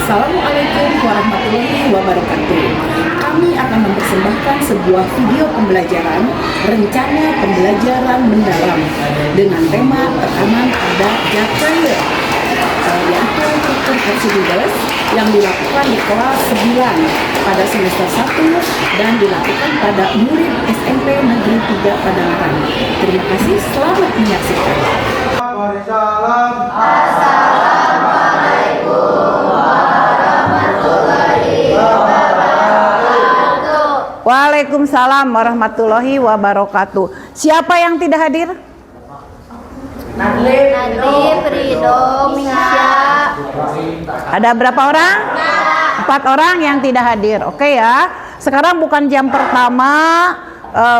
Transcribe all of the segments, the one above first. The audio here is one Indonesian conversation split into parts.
Assalamualaikum warahmatullahi wabarakatuh. Kami akan mempersembahkan sebuah video pembelajaran rencana pembelajaran mendalam dengan tema tekanan pada zat cair, yaitu struktur Archimedes yang dilakukan di kelas 9 pada semester 1 dan dilakukan pada murid SMP Negeri 3 Padangkan. Terima kasih, selamat menyaksikan. Waalaikumsalam warahmatullahi wabarakatuh. Siapa yang tidak hadir? Nadif, Ridho, Misha. Ada berapa orang? 4 orang yang tidak hadir. Oke ya. Sekarang bukan jam pertama,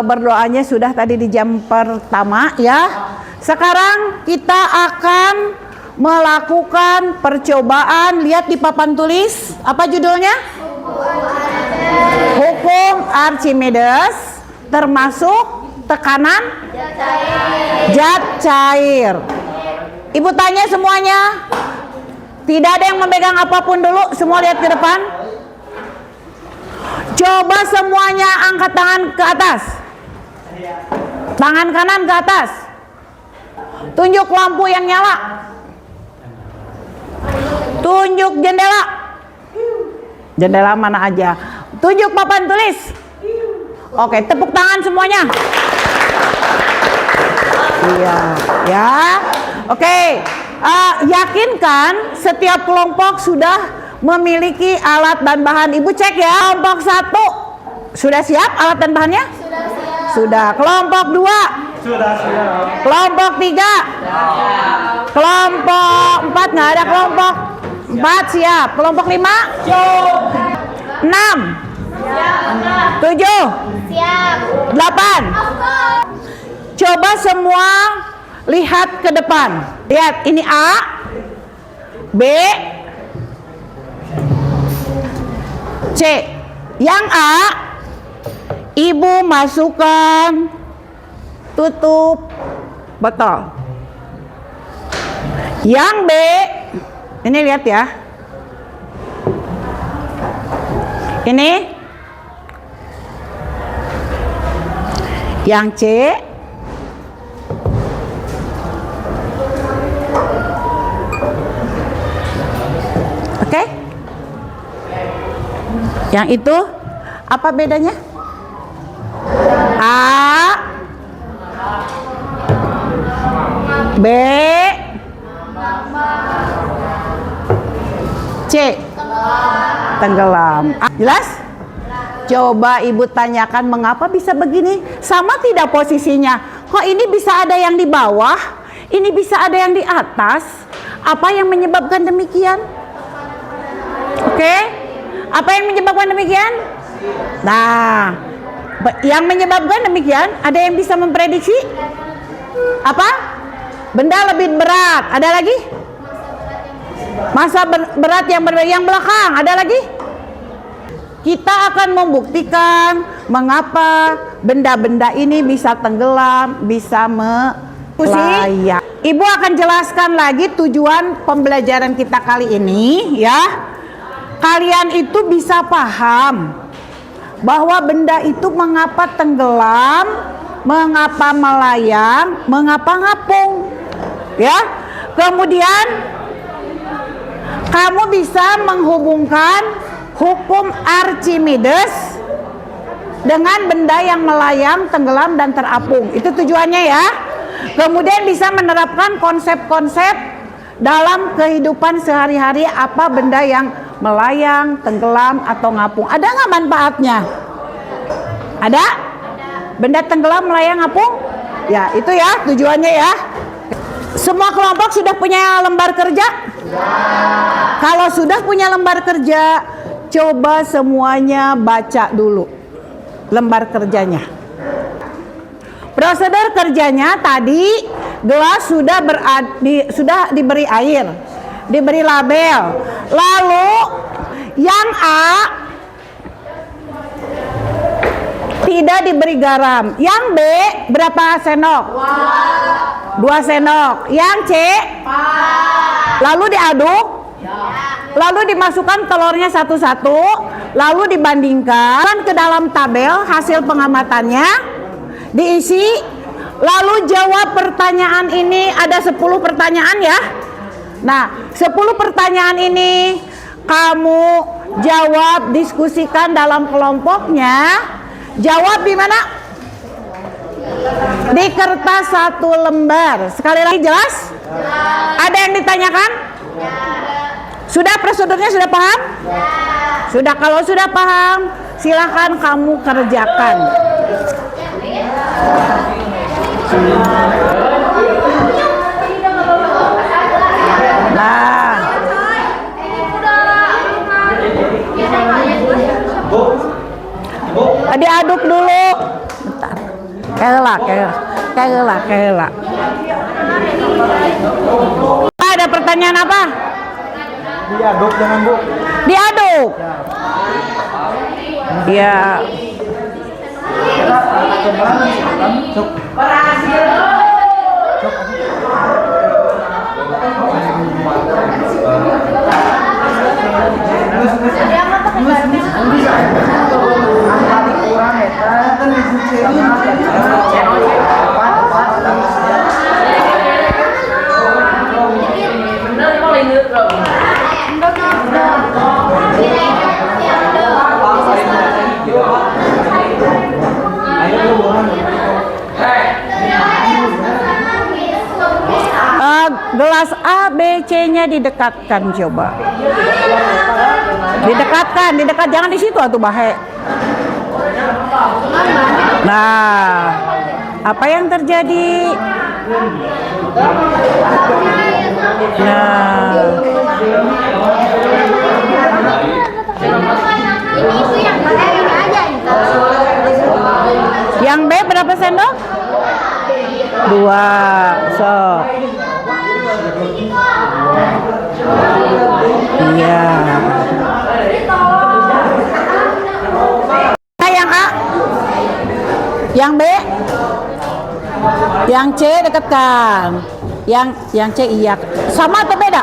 berdoanya sudah tadi di jam pertama ya. Sekarang kita akan melakukan percobaan. Lihat di papan tulis. Apa judulnya? Hukum Archimedes, termasuk tekanan zat cair. Ibu tanya semuanya. Tidak ada yang memegang apapun dulu. Semua lihat ke depan. Coba semuanya angkat tangan ke atas. Tangan kanan ke atas. Tunjuk lampu yang nyala. Tunjuk jendela. Jendela mana aja. Tunjuk papan tulis. Oke, tepuk tangan semuanya. Iya, ya. Oke. Yakinkan setiap kelompok sudah memiliki alat dan bahan. Ibu cek ya. Kelompok 1 sudah siap alat dan bahannya? Sudah siap. Sudah. Kelompok 2 sudah siap. Kelompok 3 Kelompok 4 nggak ada. Kelompok 4 siap. Kelompok 5 6 7 Siap. 8. Coba semua lihat ke depan. Lihat, ini A, B, C. Yang A, ibu masukkan, tutup botol. Yang B, ini lihat ya. Ini. Yang C, oke? Yang itu apa bedanya? A, B, C. Tenggelam. Jelas? Coba ibu tanyakan mengapa bisa begini? Sama tidak posisinya? Kok ini bisa ada yang di bawah? Ini bisa ada yang di atas? Apa yang menyebabkan demikian? Oke? Apa yang menyebabkan demikian? Nah, yang menyebabkan demikian, ada yang bisa memprediksi? Apa? Benda lebih berat. Ada lagi? Masa berat yang belakang. Ada lagi? Kita akan membuktikan mengapa benda-benda ini bisa tenggelam, bisa melayang. Ibu akan jelaskan lagi tujuan pembelajaran kita kali ini ya. Kalian itu bisa paham bahwa benda itu mengapa tenggelam, mengapa melayang, mengapa ngapung. Ya. Kemudian kamu bisa menghubungkan hukum Archimedes dengan benda yang melayang, tenggelam, dan terapung. Itu tujuannya ya. Kemudian bisa menerapkan konsep-konsep dalam kehidupan sehari-hari. Apa benda yang melayang, tenggelam, atau ngapung. Ada nggak manfaatnya? Ada? Benda tenggelam, melayang, ngapung? Ya, itu ya tujuannya ya. Semua kelompok sudah punya lembar kerja? Kalau sudah punya lembar kerja, coba semuanya baca dulu lembar kerjanya. Prosedur kerjanya tadi, gelas sudah diberi air, diberi label. Lalu yang A tidak diberi garam. Yang B berapa sendok? 2 sendok. Yang C? 4. Lalu diaduk? Lalu dimasukkan telurnya satu-satu, lalu dibandingkan ke dalam tabel hasil pengamatannya, diisi, lalu jawab pertanyaan ini. Ada 10 pertanyaan ya. Nah, 10 pertanyaan ini kamu jawab, diskusikan dalam kelompoknya. Jawab di mana? Di kertas 1 lembar. Sekali lagi jelas? Ada yang ditanyakan? Sudah prosedurnya sudah paham? Sudah. Kalau sudah paham, silahkan kamu kerjakan. Nah, diaduk dulu. Bentar. Kela. Ada pertanyaan apa? Diaduk dengan Bu. Diaduk. Ya. Gelas A, B, C-nya didekatkan coba. Didekatkan, jangan di situ atuh bahe. Nah, apa yang terjadi? Nah, yang B berapa sendok? 2. Sok. Iya. Yang A, yang B, yang C dekatkan, yang C iya. Sama atau beda?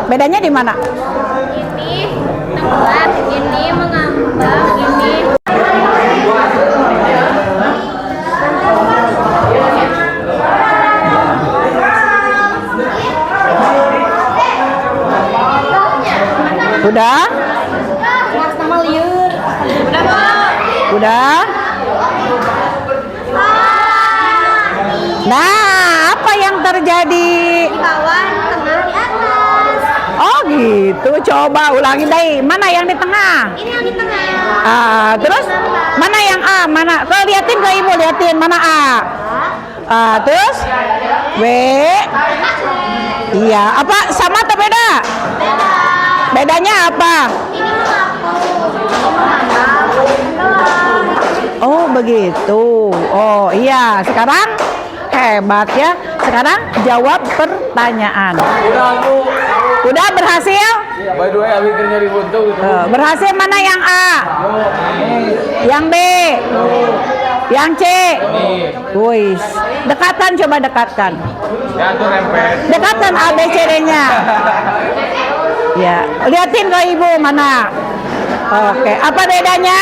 Bedanya di mana? Ini tenggelam, ini mengambang, ini udah? Udah? Nah, apa yang terjadi? di bawah, tengah, di atas. Oh gitu, coba ulangi deh. Mana yang di tengah? Ini yang di tengah. Terus mana yang A? Mana? Kau liatin ke ibu, liatin mana A? Terus B. Iya, apa sama atau beda? Beda. Bedanya apa? Ini mengambang. Oh begitu. Oh iya, sekarang hebat ya. Sekarang jawab pertanyaan. Udah berhasil? By the way, abi keur nyari buntu gitu. Berhasil mana yang A? Yang B? Yang C? Wis. Dekatkan, coba dekatkan. Ya tuh rempet. Dekatkan A, B, C, D-nya. Ya, liatin ke ibu mana. Oke, apa bedanya?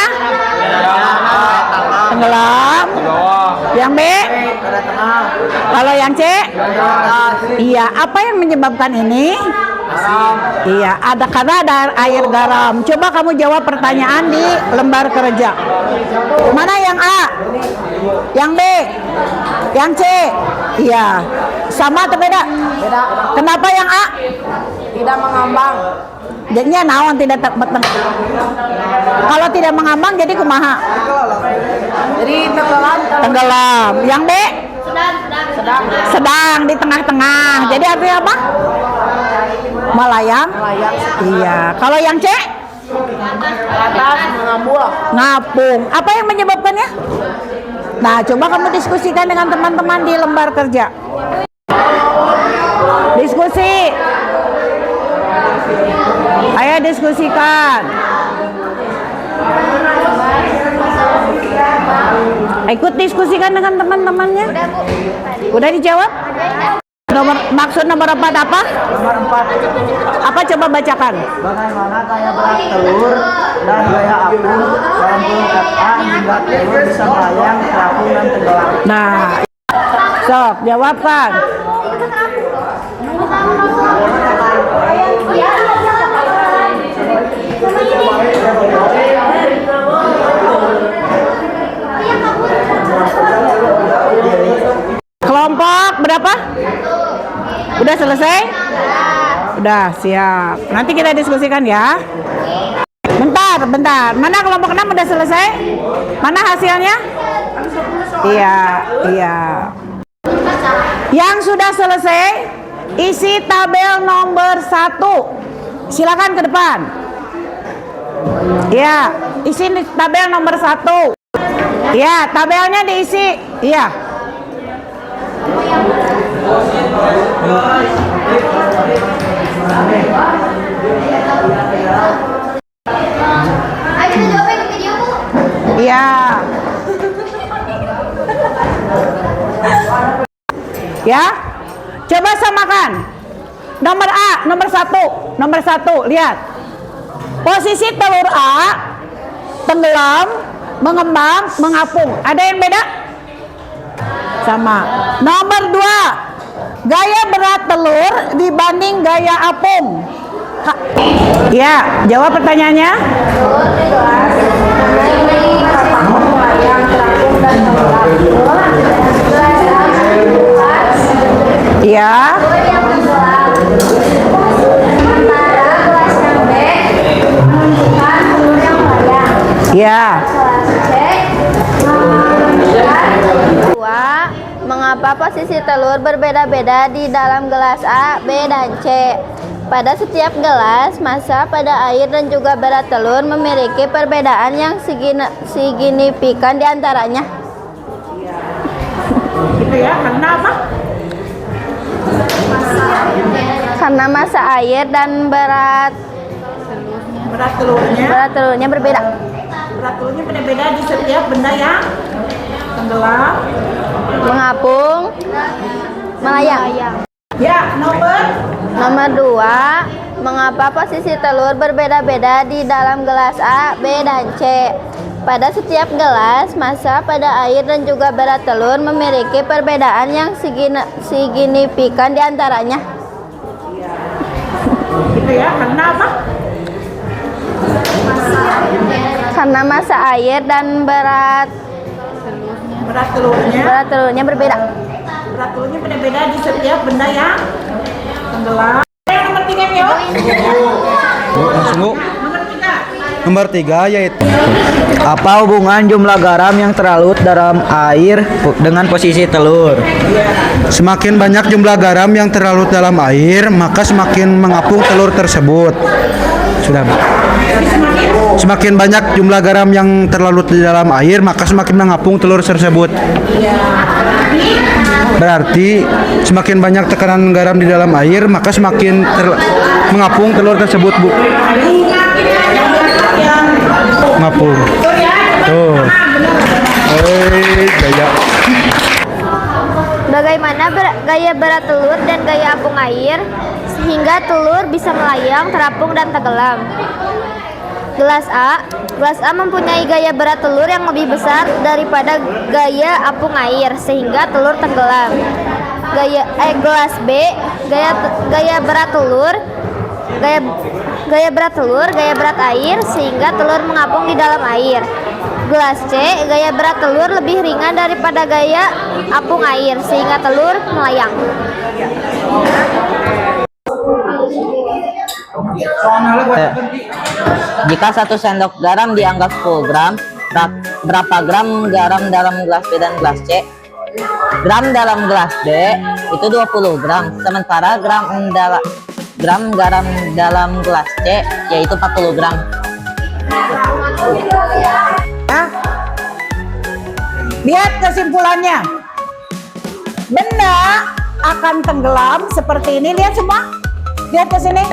Tenggelam. Yang B? Kalau yang C? Iya, apa yang menyebabkan ini? Iya, karena ada air garam. Coba kamu jawab pertanyaan di lembar kerja. Mana yang A? Yang B? Yang C? Iya. Sama atau beda? Beda. Kenapa yang A? Tidak mengambang. Jadinya naon tidak kalau tidak mengambang jadi kumaha? Jadi tenggelam. Yang B? Sedang di tengah-tengah. Jadi artinya apa? Melayang. Iya. Kalau yang C? Atas ngapung. Apa yang menyebabkannya? Nah, coba kamu diskusikan dengan teman-teman di lembar kerja. Diskusi. Ayo diskusikan. Ikut diskusikan dengan teman-temannya. Udah, Bu. Tadi. Udah dijawab? Maksud nomor 4 apa? Nomor 4. Apa coba bacakan? Bagaimana gaya berat telur dan gaya apung dalam telur FA hingga telur bisa melayang, terapung, dan tenggelam. Nah, sok jawabkan. Kelompok berapa? Udah selesai? Udah, siap. Nanti kita diskusikan ya. Bentar. Mana kelompok 6 udah selesai? Mana hasilnya? Iya. Yang sudah selesai, isi tabel nomor 1. Silakan ke depan. Ya, isi tabel nomor 1. Ya, tabelnya diisi. Iya. Ayo kita jawabin ke video, Bu. Iya. Ya, coba samakan. Nomor A, nomor 1, lihat. Posisi telur A, tenggelam, mengembang, mengapung. Ada yang beda? Sama. Nomor 2, gaya berat telur dibanding gaya apung. Ya, jawab pertanyaannya. Ya. Ya. Mengapa posisi telur berbeda-beda di dalam gelas A, B, dan C? Pada setiap gelas, massa pada air dan juga berat telur memiliki perbedaan yang signifikan di antaranya. Gitu ya, karena apa? Karena massa air dan berat telurnya berbeda. Berat telurnya beda-beda di setiap benda yang tenggelam, Mengapung, melayang. Ya, Nomor 2, mengapa posisi telur berbeda-beda di dalam gelas A, B, dan C? Pada setiap gelas, massa pada air dan juga berat telur memiliki perbedaan yang signifikan di antaranya. gitu ya, karena apa? Karena massa air dan berat telurnya berbeda. Berat telurnya beda-beda di setiap benda yang tenggelam. Yang nomor 3, Mio. Nomor 3 yaitu apa hubungan jumlah garam yang terlarut dalam air dengan posisi telur? Semakin banyak jumlah garam yang terlarut dalam air, maka semakin mengapung telur tersebut. Sudah. Semakin banyak jumlah garam yang terlarut di dalam air, maka semakin mengapung telur tersebut. Berarti semakin banyak tekanan garam di dalam air, maka semakin mengapung telur tersebut, Bu. Ngapung. Tuh. Gaya. Bagaimana gaya berat telur dan gaya apung air sehingga telur bisa melayang, terapung, dan tenggelam? Gelas A mempunyai gaya berat telur yang lebih besar daripada gaya apung air sehingga telur tenggelam. Gelas B, gaya berat telur, gaya berat air sehingga telur mengapung di dalam air. Gelas C, gaya berat telur lebih ringan daripada gaya apung air sehingga telur melayang. Jika 1 sendok garam dianggap 10 gram, berapa gram garam dalam gelas B dan gelas C? Gram dalam gelas B itu 20 gram, sementara gram garam dalam gelas C yaitu 40 gram. Lihat kesimpulannya. Benda akan tenggelam seperti ini. Lihat semua. Lihat ke sini.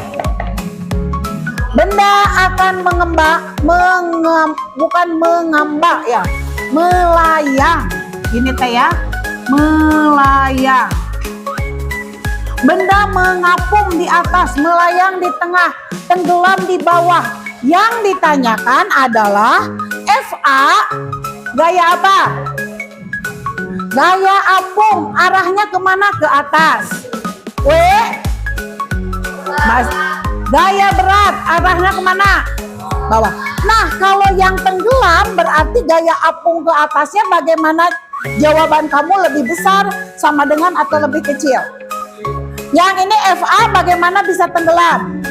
Benda akan bukan mengambang ya, melayang. Ini teh ya, melayang. Benda mengapung di atas, melayang di tengah, tenggelam di bawah. Yang ditanyakan adalah FA gaya apa? Gaya apung, arahnya kemana? Ke atas. W gaya berat, arahnya kemana? Bawah. Nah, kalau yang tenggelam berarti gaya apung ke atasnya bagaimana? Jawaban kamu lebih besar, sama dengan atau lebih kecil? Yang ini FA bagaimana bisa tenggelam?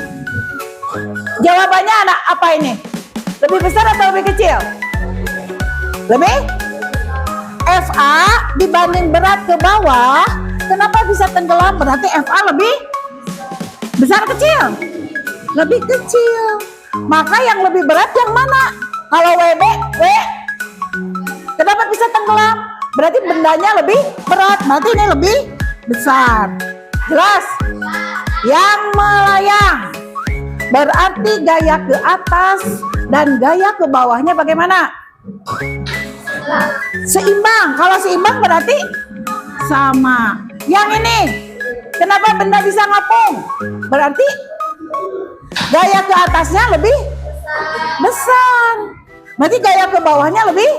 Jawabannya ada apa ini? Lebih besar atau lebih kecil? Lebih? FA dibanding berat ke bawah, kenapa bisa tenggelam? Berarti FA lebih besar kecil? Lebih kecil. Maka yang lebih berat yang mana? Kalau WB, kenapa bisa tenggelam? Berarti bendanya lebih berat, berarti ini lebih besar. Jelas? Yang melayang berarti gaya ke atas dan gaya ke bawahnya bagaimana? Seimbang. Kalau seimbang berarti sama. Yang ini, kenapa benda bisa ngapung? Berarti gaya ke atasnya lebih besar. Berarti gaya ke bawahnya lebih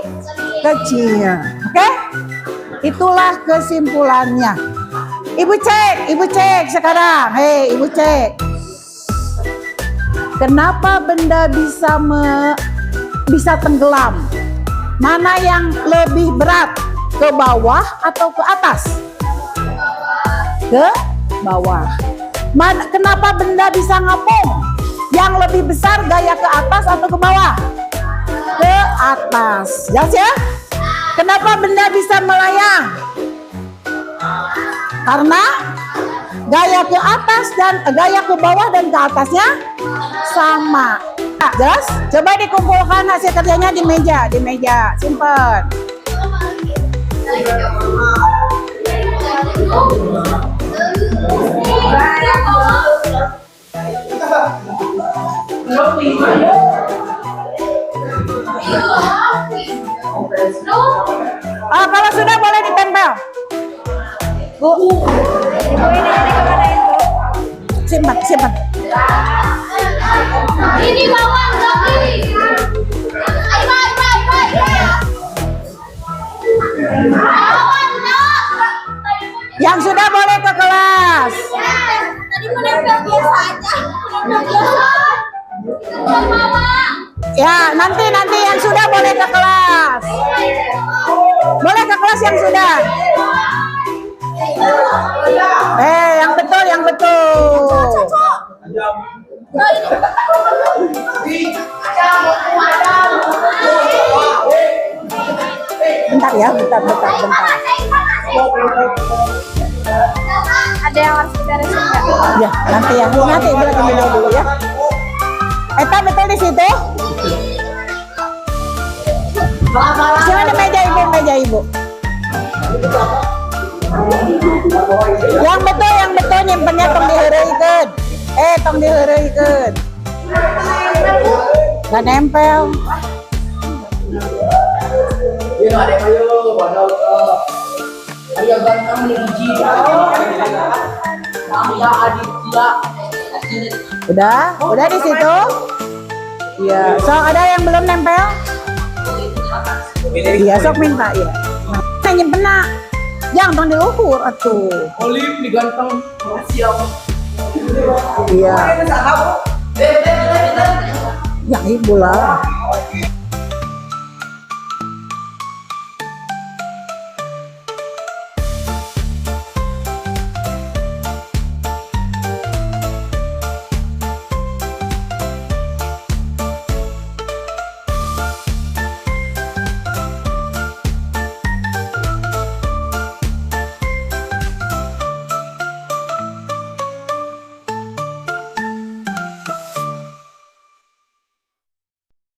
kecil. Oke? Itulah kesimpulannya. Ibu cek sekarang. Hei, ibu cek. Kenapa benda bisa tenggelam? Mana yang lebih berat? Ke bawah atau ke atas? Ke bawah. Kenapa benda bisa ngapung? Yang lebih besar gaya ke atas atau ke bawah? Ke atas. Jelas ya? Kenapa benda bisa melayang? Karena gaya ke atas dan gaya ke bawah dan ke atasnya sama. Nah, jelas? Coba dikumpulkan hasil kerjanya di meja, simpen. Kalau sudah boleh ditempel. Bu, ibu ini kemana itu? Simpan. Ini bawang lagi. Ayo. Yang sudah boleh ke kelas. Tadi mau nempel biasa aja. Ya, nanti yang sudah boleh ke kelas. Boleh ke kelas yang sudah. Yang betul. Bentar ya, bentar. Ada yang harus diberesin nggak? Ya, nanti berarti dulu ya. Eta betul di situ? Jangan di meja ibu. Yang betul nyimpennya tong diheureuikeun. Tong diheureuikeun. Gak nempel. Udah di situ? Iya. So ada yang belum nempel? Iya, sok minta ya. Nah, nyimpenna. Yang tong diluhur atuh. Olive diganteng siap. Iya. Ya ibu lah.